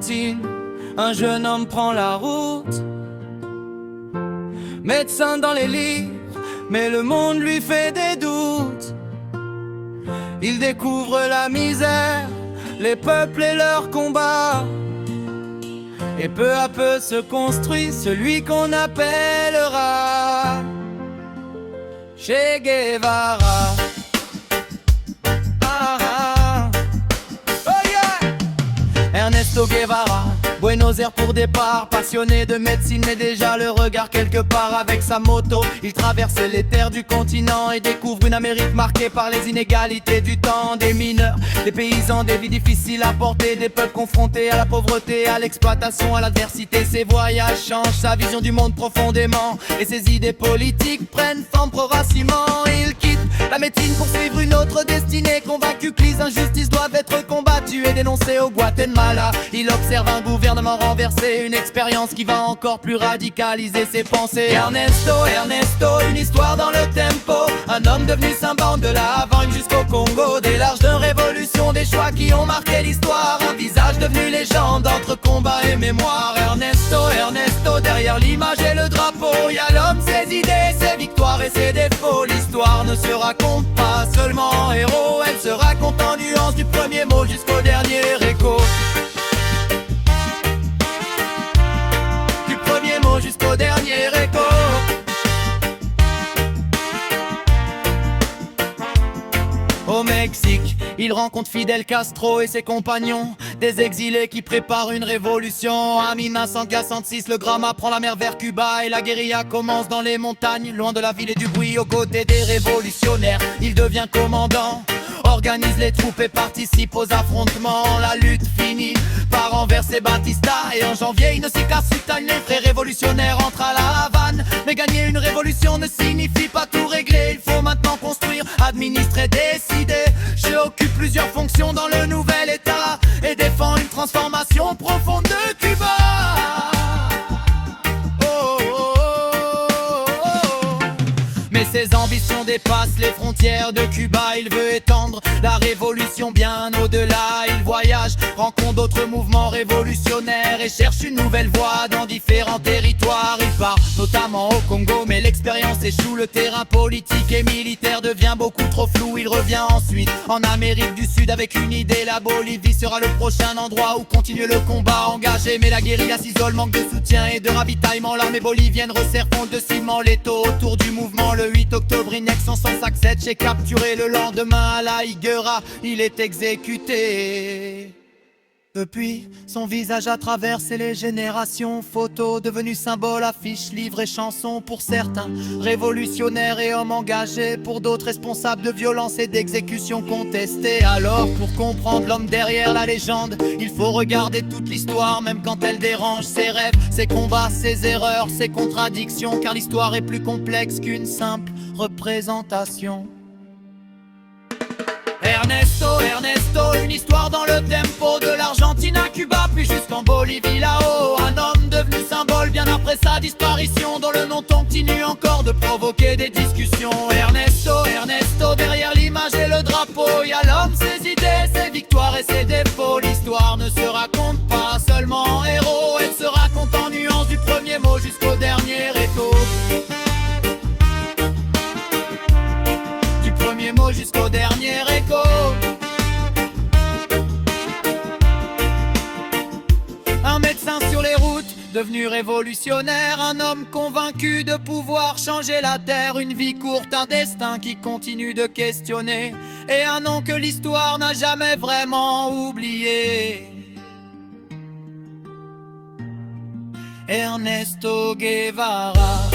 l'Argentine, un jeune homme prend la route. Médecin dans les livres, mais le monde lui fait des doutes. Il découvre la misère, les peuples et leurs combats. Et peu à peu se construit celui qu'on appellera Che Guevara. Oh yeah! Ernesto Guevara, Buenos Aires pour départ. Passionné de médecine mais déjà le regard quelque part. Avec sa moto, il traverse les terres du continent et découvre une Amérique marquée par les inégalités du temps. Des mineurs, des paysans, des vies difficiles à porter, des peuples confrontés à la pauvreté, à l'exploitation, à l'adversité. Ses voyages changent sa vision du monde profondément et ses idées politiques prennent forme pro racinement. Il quitte la médecine pour suivre une autre destinée, convaincu que les injustices doivent être combattues et dénoncées au Guatemala. Il observe un gouvernement renversé, une expérience qui va encore plus radicaliser ses pensées. Ernesto, une histoire dans le tempo, un homme devenu symbole de la Havane jusqu'au Congo. Des larges de révolution, des choix qui ont marqué l'histoire, un visage devenu légende entre combat et mémoire. Ernesto, derrière l'image et le drapeau, y a l'homme, ses idées, ses victoires et ses défauts. L'histoire ne se raconte pas seulement en héros, elle se raconte en nuances du premier mot jusqu'au dernier écho. Du premier mot jusqu'au dernier écho. Au Mexique, il rencontre Fidel Castro et ses compagnons, des exilés qui préparent une révolution. En 1966, le Gramma prend la mer vers Cuba et la guérilla commence dans les montagnes, loin de la ville et du bruit. Aux côtés des révolutionnaires, il devient commandant, organise les troupes et participe aux affrontements. La lutte finit par renverser Batista et en janvier, Inocika Sultan, les frères révolutionnaires entrent à la Havane. Mais gagner une révolution ne signifie pas tout régler, il faut maintenant construire, administrer, décider. Je occupe plusieurs fonctions dans le nouvel état et défends une transformation profonde de Cuba. Mais ses ambitions dépassent les frontières de Cuba. Il veut étendre la révolution bien au-delà. Il voyage, rencontre d'autres mouvements révolutionnaires et cherche une nouvelle voie dans différents territoires. Il part notamment au Congo, mais l'expérience échoue. Le terrain politique et militaire devient beaucoup trop flou. Il revient ensuite en Amérique du Sud avec une idée: la Bolivie sera le prochain endroit où continuer le combat engagé. Mais la guérilla s'isole, manque de soutien et de ravitaillement. L'armée bolivienne resserre fond de ciment l'étau autour du mouvement. Le 8 octobre, Inexon 157 est capturé. Le lendemain à la Higuera, il est exécuté. Depuis, son visage a traversé les générations. Photos devenues symboles, affiches, livres et chansons. Pour certains, révolutionnaires et hommes engagés. Pour d'autres, responsables de violences et d'exécutions contestées. Alors, pour comprendre l'homme derrière la légende, il faut regarder toute l'histoire, même quand elle dérange. Ses rêves, ses combats, ses erreurs, ses contradictions. Car l'histoire est plus complexe qu'une simple représentation. Ernesto, une histoire dans le tempo, de l'Argentine à Cuba, puis jusqu'en Bolivie là-haut. Un homme devenu symbole bien après sa disparition, dont le nom continue encore de provoquer des discussions. Ernesto, derrière l'image et le drapeau, y a l'homme, ses idées, ses victoires et ses défauts. L'histoire ne se raconte pas seulement en héros, elle se raconte en nuances du premier mot jusqu'au dernier écho. Du premier mot jusqu'au dernier écho. Un médecin sur les routes, devenu révolutionnaire. Un homme convaincu de pouvoir changer la terre. Une vie courte, un destin qui continue de questionner. Et un nom que l'histoire n'a jamais vraiment oublié. Ernesto Guevara.